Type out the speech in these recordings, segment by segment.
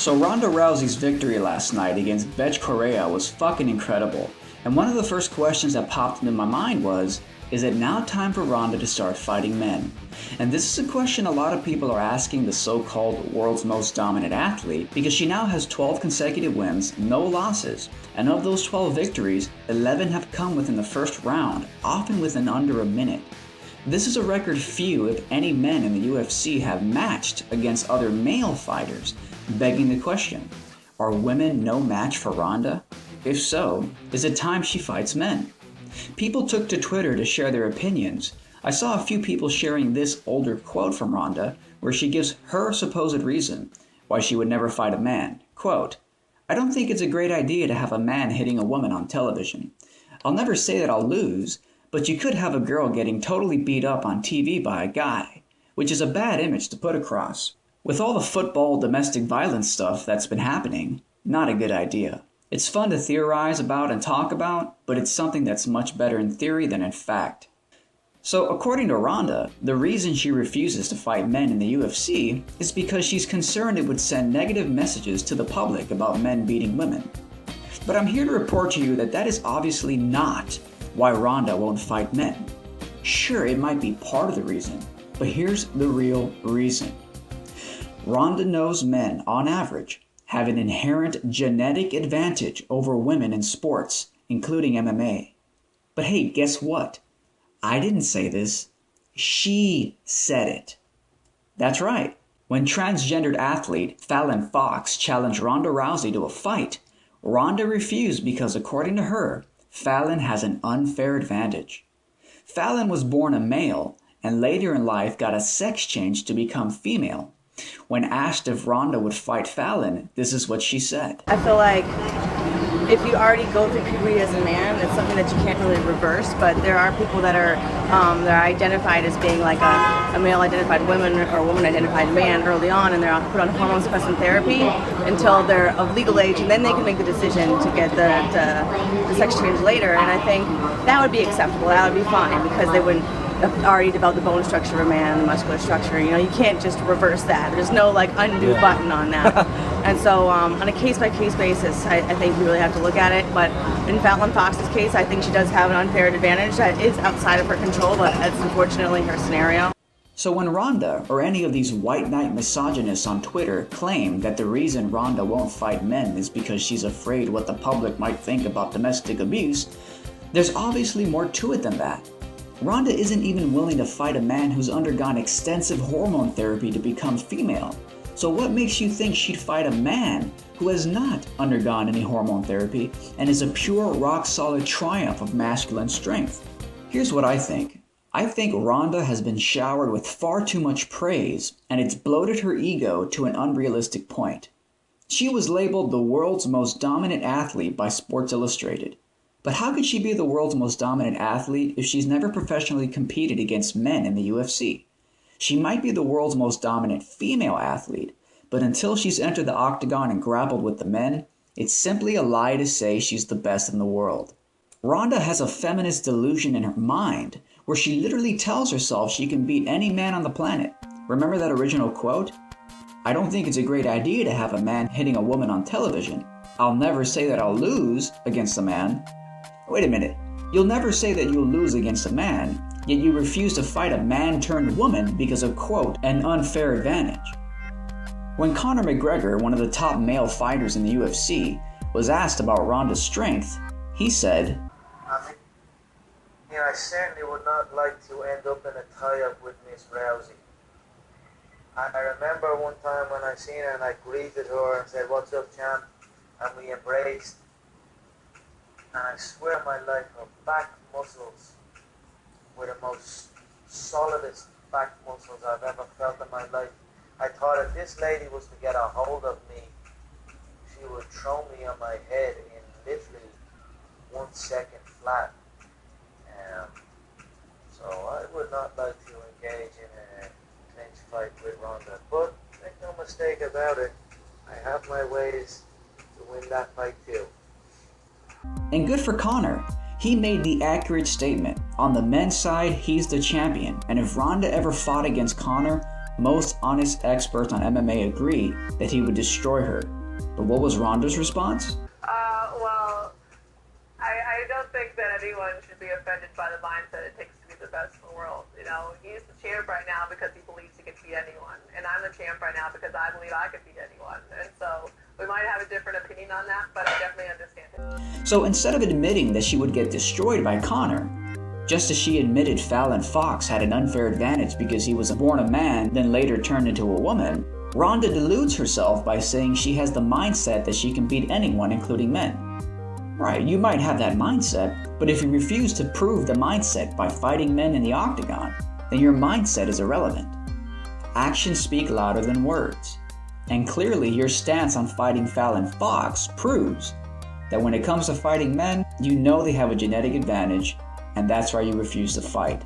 So Ronda Rousey's victory last night against Betch Correa was fucking incredible. And one of the first questions that popped into my mind was, is it now time for Ronda to start fighting men? And this is a question a lot of people are asking the so-called world's most dominant athlete, because she now has 12 consecutive wins, no losses. And of those 12 victories, 11 have come within the first round, often within under a minute. This is a record few, if any, men in the UFC have matched against other male fighters, begging the question, are women no match for Ronda? If so, is it time she fights men? People took to Twitter to share their opinions. I saw a few people sharing this older quote from Ronda, where she gives her supposed reason why she would never fight a man. Quote, I don't think it's a great idea to have a man hitting a woman on television. I'll never say that I'll lose, but you could have a girl getting totally beat up on TV by a guy, which is a bad image to put across. With all the football domestic violence stuff that's been happening, not a good idea. It's fun to theorize about and talk about, but it's something that's much better in theory than in fact. So according to Ronda, the reason she refuses to fight men in the UFC is because she's concerned it would send negative messages to the public about men beating women. But I'm here to report to you that that is obviously not why Ronda won't fight men. Sure, it might be part of the reason, but here's the real reason. Ronda knows men, on average, have an inherent genetic advantage over women in sports, including MMA. But hey, guess what? I didn't say this. She said it. That's right. When transgendered athlete Fallon Fox challenged Ronda Rousey to a fight, Ronda refused because, according to her, Fallon has an unfair advantage. Fallon was born a male and later in life got a sex change to become female. When asked if Ronda would fight Fallon, this is what she said. I feel like if you already go through puberty as a man, it's something that you can't really reverse, but there are people that are identified as being like a male-identified woman or a woman-identified man early on, and they're put on hormone suppressant therapy until they're of legal age, and then they can make the decision to get the sex change later, and I think that would be acceptable, that would be fine, because they wouldn't already developed the bone structure of a man, the muscular structure. You know, you can't just reverse that. There's no like undo button on that. And so on a case-by-case basis, I think we really have to look at it. But in Fallon Fox's case, I think she does have an unfair advantage that is outside of her control, but that's unfortunately her scenario. So when Ronda or any of these white knight misogynists on Twitter claim that the reason Ronda won't fight men is because she's afraid what the public might think about domestic abuse, there's obviously more to it than that. Ronda isn't even willing to fight a man who's undergone extensive hormone therapy to become female. So what makes you think she'd fight a man who has not undergone any hormone therapy and is a pure rock-solid triumph of masculine strength? Here's what I think. I think Ronda has been showered with far too much praise, and it's bloated her ego to an unrealistic point. She was labeled the world's most dominant athlete by Sports Illustrated. But how could she be the world's most dominant athlete if she's never professionally competed against men in the UFC? She might be the world's most dominant female athlete, but until she's entered the octagon and grappled with the men, it's simply a lie to say she's the best in the world. Ronda has a feminist delusion in her mind, where she literally tells herself she can beat any man on the planet. Remember that original quote? I don't think it's a great idea to have a man hitting a woman on television. I'll never say that I'll lose against a man. Wait a minute, you'll never say that you'll lose against a man, yet you refuse to fight a man-turned-woman because of, quote, an unfair advantage. When Conor Mcgregor, one of the top male fighters in the UFC, was asked about Ronda's strength, he said, I certainly would not like to end up in a tie-up with Miss Rousey. I remember one time when I seen her and I greeted her and said, what's up, champ? And we embraced. And I swear on my life, her back muscles were the most solidest back muscles I've ever felt in my life. I thought if this lady was to get a hold of me, she would throw me on my head in literally 1 second flat. So I would not like to engage in a clinch fight with Ronda. But make no mistake about it, I have my ways to win that fight too. And good for Conor. He made the accurate statement. On the men's side, he's the champion. And if Ronda ever fought against Conor, Most honest experts on MMA agree that he would destroy her. But what was Ronda's response? Well, I don't think that anyone should be offended by the mindset it takes to be the best in the world. You know, he's the champ right now because he believes he can beat anyone. And I'm the champ right now because I believe I can beat anyone. And so we might have a different opinion on that, but I definitely understand it. So instead of admitting that she would get destroyed by Conor, just as she admitted Fallon Fox had an unfair advantage because he was born a man, then later turned into a woman, Ronda deludes herself by saying she has the mindset that she can beat anyone, including men. Right, you might have that mindset, but if you refuse to prove the mindset by fighting men in the octagon, then your mindset is irrelevant. Actions speak louder than words. And clearly your stance on fighting Fallon Fox proves that when it comes to fighting men, you know they have a genetic advantage, and that's why you refuse to fight.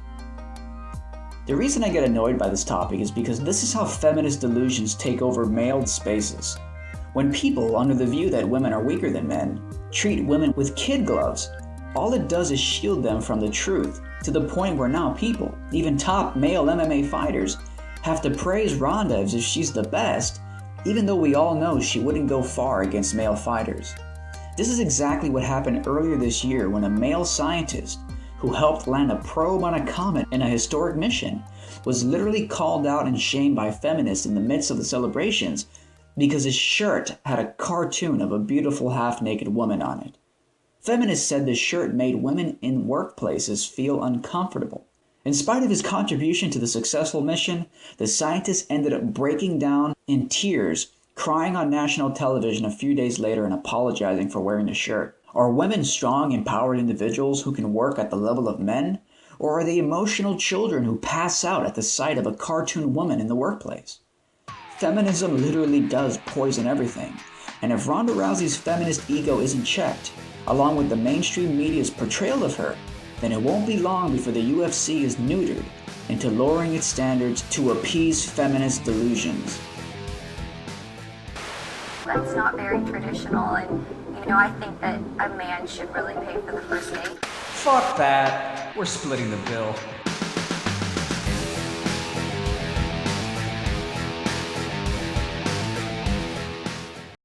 The reason I get annoyed by this topic is because this is how feminist delusions take over male spaces. When people, under the view that women are weaker than men, treat women with kid gloves, all it does is shield them from the truth, to the point where now people, even top male MMA fighters, have to praise Ronda as if she's the best, even though we all know she wouldn't go far against male fighters. This is exactly what happened earlier this year when a male scientist who helped land a probe on a comet in a historic mission was literally called out and shamed by feminists in the midst of the celebrations because his shirt had a cartoon of a beautiful half-naked woman on it. Feminists said the shirt made women in workplaces feel uncomfortable. In spite of his contribution to the successful mission, the scientist ended up breaking down in tears, crying on national television a few days later and apologizing for wearing the shirt. Are women strong, empowered individuals who can work at the level of men? Or are they emotional children who pass out at the sight of a cartoon woman in the workplace? Feminism literally does poison everything. And if Ronda Rousey's feminist ego isn't checked, along with the mainstream media's portrayal of her, then it won't be long before the UFC is neutered into lowering its standards to appease feminist delusions. That's not very traditional, and I think that a man should really pay for the first date. Fuck that. We're splitting the bill.